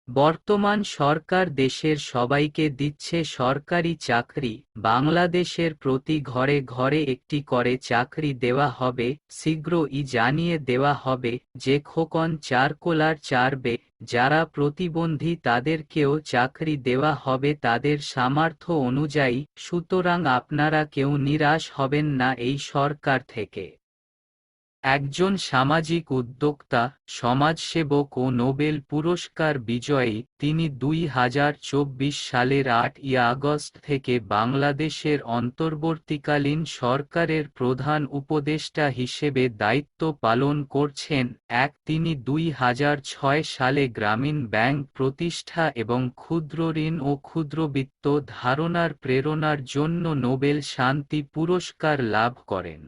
বর্তমান সরকার দেশের সবাইকে দিচ্ছে সরকারি চাকরি। বাংলাদেশের প্রতি ঘরে ঘরে একটি করে চাকরি দেওয়া হবে। শীঘ্রই জানিয়ে দেওয়া হবে যে খোকন চারকোলার চারবে যারা প্রতিবন্ধী তাদেরকেও চাকরি দেওয়া হবে তাদের সামর্থ্য অনুযায়ী। সুতরাং আপনারা কেউ নিরাশ হবেন না এই সরকার থেকে। একজন সামাজিক উদ্যোক্তা, সমাজসেবক ও নোবেল পুরস্কার বিজয়ী, তিনি 2024 সালের 8ই আগস্ট থেকে বাংলাদেশের অন্তর্বর্তীকালীন সরকারের প্রধান উপদেষ্টা হিসেবে দায়িত্ব পালন করছেন। তিনি 2006 সালে গ্রামীণ ব্যাংক প্রতিষ্ঠা এবং ক্ষুদ্রঋণ ও ক্ষুদ্রবিত্ত ধারণার প্রেরণার জন্য নোবেল শান্তি পুরস্কার লাভ করেন।